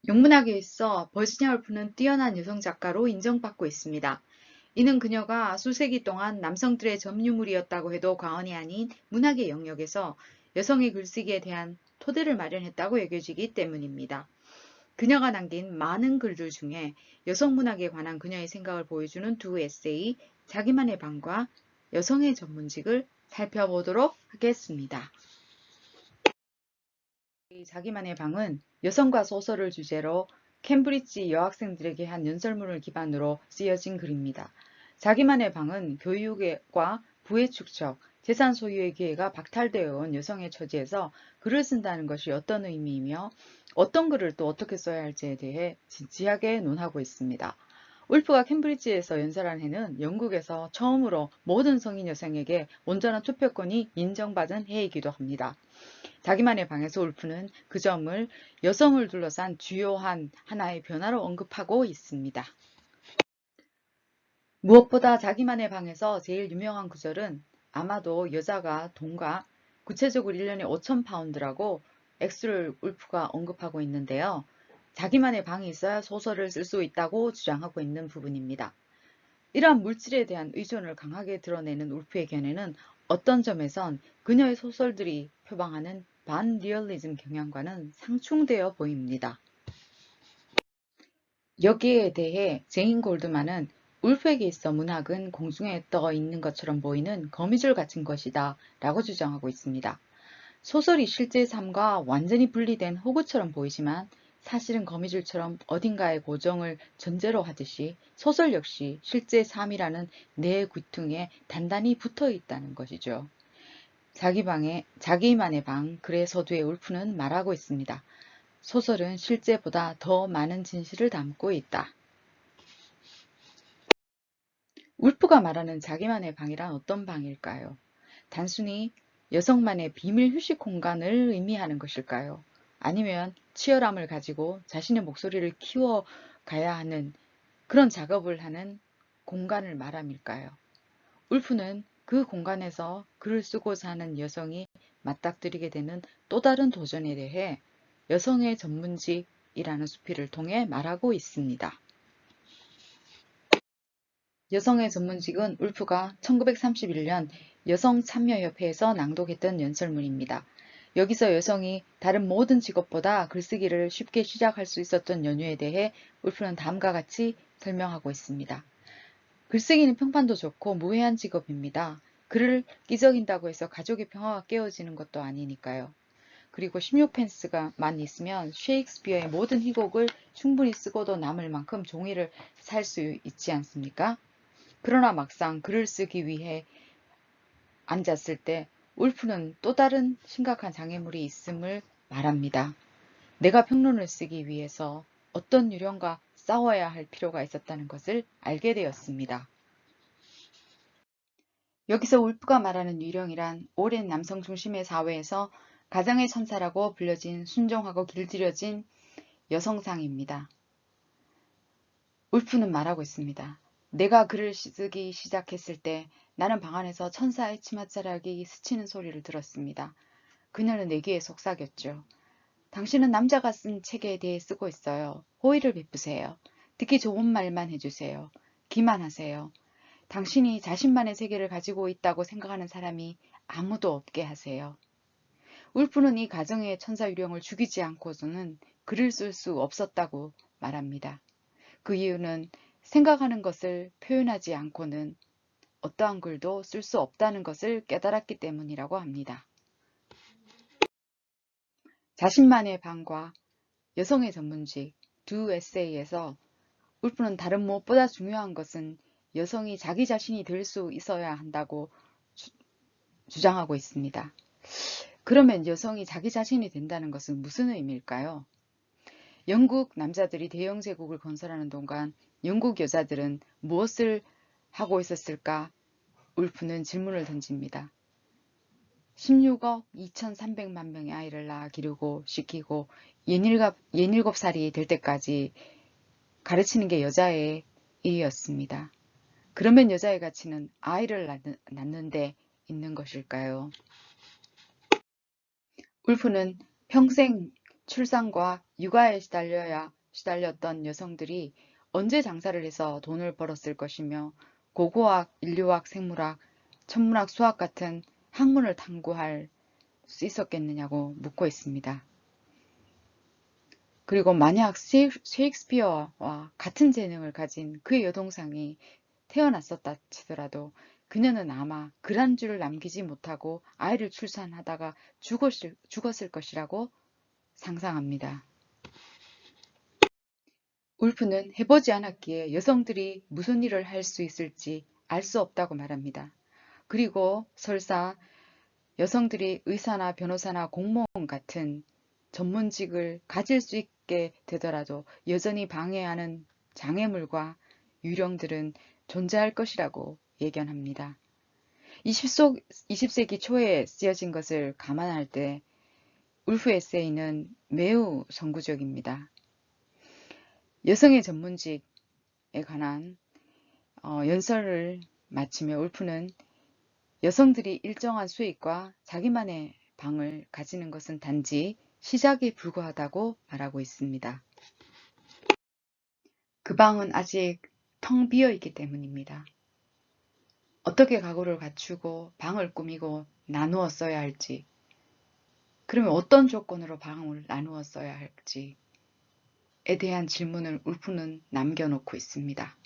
영문학에 있어 버지니아 울프는 뛰어난 여성 작가로 인정받고 있습니다. 이는 그녀가 수세기 동안 남성들의 점유물이었다고 해도 과언이 아닌 문학의 영역에서 여성의 글쓰기에 대한 토대를 마련했다고 여겨지기 때문입니다. 그녀가 남긴 많은 글들 중에 여성 문학에 관한 그녀의 생각을 보여주는 두 에세이, 자기만의 방과 여성의 전문직을 살펴보도록 하겠습니다. 자기만의 방은 여성과 소설을 주제로 캠브리지 여학생들에게 한 연설문을 기반으로 쓰여진 글입니다. 자기만의 방은 교육과 부의 축적, 재산 소유의 기회가 박탈되어 온 여성의 처지에서 글을 쓴다는 것이 어떤 의미이며 어떤 글을 또 어떻게 써야 할지에 대해 진지하게 논하고 있습니다. 울프가 캠브리지에서 연설한 해는 영국에서 처음으로 모든 성인 여성에게 온전한 투표권이 인정받은 해이기도 합니다. 자기만의 방에서 울프는 그 점을 여성을 둘러싼 주요한 하나의 변화로 언급하고 있습니다. 무엇보다 자기만의 방에서 제일 유명한 구절은 아마도 여자가 돈과 구체적으로 1년에 5,000파운드라고 액수를 울프가 언급하고 있는데요. 자기만의 방이 있어야 소설을 쓸 수 있다고 주장하고 있는 부분입니다. 이러한 물질에 대한 의존을 강하게 드러내는 울프의 견해는 어떤 점에선 그녀의 소설들이 표방하는 반리얼리즘 경향과는 상충되어 보입니다. 여기에 대해 제인 골드만은 울프에게 있어 문학은 공중에 떠 있는 것처럼 보이는 거미줄 같은 것이다 라고 주장하고 있습니다. 소설이 실제 삶과 완전히 분리된 호구처럼 보이지만 사실은 거미줄처럼 어딘가의 고정을 전제로 하듯이 소설 역시 실제 삶이라는 내 귀퉁이에 단단히 붙어 있다는 것이죠. 자기만의 방, 글의 서두에 울프는 말하고 있습니다. 소설은 실제보다 더 많은 진실을 담고 있다. 울프가 말하는 자기만의 방이란 어떤 방일까요? 단순히 여성만의 비밀 휴식 공간을 의미하는 것일까요? 아니면 치열함을 가지고 자신의 목소리를 키워가야 하는 그런 작업을 하는 공간을 말함일까요? 울프는 그 공간에서 글을 쓰고자 하는 여성이 맞닥뜨리게 되는 또 다른 도전에 대해 여성의 전문직이라는 수필을 통해 말하고 있습니다. 여성의 전문직은 울프가 1931년 여성참여협회에서 낭독했던 연설문입니다. 여기서 여성이 다른 모든 직업보다 글쓰기를 쉽게 시작할 수 있었던 연유에 대해 울프는 다음과 같이 설명하고 있습니다. 글쓰기는 평판도 좋고 무해한 직업입니다. 글을 끼적인다고 해서 가족의 평화가 깨어지는 것도 아니니까요. 그리고 16펜스가만 있으면 셰익스피어의 모든 희곡을 충분히 쓰고도 남을 만큼 종이를 살 수 있지 않습니까? 그러나 막상 글을 쓰기 위해 앉았을 때 울프는 또 다른 심각한 장애물이 있음을 말합니다. 내가 평론을 쓰기 위해서 어떤 유령과 싸워야 할 필요가 있었다는 것을 알게 되었습니다. 여기서 울프가 말하는 유령이란 오랜 남성 중심의 사회에서 가정의 천사라고 불려진 순종하고 길들여진 여성상입니다. 울프는 말하고 있습니다. 내가 글을 쓰기 시작했을 때 나는 방 안에서 천사의 치맛자락이 스치는 소리를 들었습니다. 그녀는 내 귀에 속삭였죠. 당신은 남자가 쓴 책에 대해 쓰고 있어요. 호의를 베푸세요. 듣기 좋은 말만 해주세요. 기만하세요. 당신이 자신만의 세계를 가지고 있다고 생각하는 사람이 아무도 없게 하세요. 울프는 이 가정의 천사 유령을 죽이지 않고서는 글을 쓸 수 없었다고 말합니다. 그 이유는 생각하는 것을 표현하지 않고는 어떠한 글도 쓸 수 없다는 것을 깨달았기 때문이라고 합니다. 자신만의 방과 여성의 전문직 두 에세이에서 울프는 다른 무엇보다 중요한 것은 여성이 자기 자신이 될 수 있어야 한다고 주장하고 있습니다. 그러면 여성이 자기 자신이 된다는 것은 무슨 의미일까요? 영국 남자들이 대영 제국을 건설하는 동안 영국 여자들은 무엇을 하고 있었을까? 울프는 질문을 던집니다. 16억 2,300만 명의 아이를 낳아 기르고 시키고 17살이 될 때까지 가르치는 게 여자의 일이었습니다. 그러면 여자의 가치는 아이를 낳는 데 있는 것일까요? 울프는 평생 출산과 육아에 시달렸던 여성들이 언제 장사를 해서 돈을 벌었을 것이며 고고학, 인류학, 생물학, 천문학, 수학 같은 학문을 탐구할 수 있었겠느냐고 묻고 있습니다. 그리고 만약 셰익스피어와 같은 재능을 가진 그의 여동생이 태어났었다 치더라도 그녀는 아마 글 한 줄을 남기지 못하고 아이를 출산하다가 죽었을 것이라고 상상합니다. 울프는 해보지 않았기에 여성들이 무슨 일을 할 수 있을지 알 수 없다고 말합니다. 그리고 설사 여성들이 의사나 변호사나 공무원 같은 전문직을 가질 수 있게 되더라도 여전히 방해하는 장애물과 유령들은 존재할 것이라고 예견합니다. 20세기 초에 쓰여진 것을 감안할 때 울프 에세이는 매우 선구적입니다. 여성의 전문직에 관한 연설을 마치며 울프는 여성들이 일정한 수익과 자기만의 방을 가지는 것은 단지 시작에 불과하다고 말하고 있습니다. 그 방은 아직 텅 비어 있기 때문입니다. 어떻게 가구를 갖추고 방을 꾸미고 나누어 써야 할지, 그러면 어떤 조건으로 방을 나누어 써야 할지에 대한 질문을 울프는 남겨놓고 있습니다.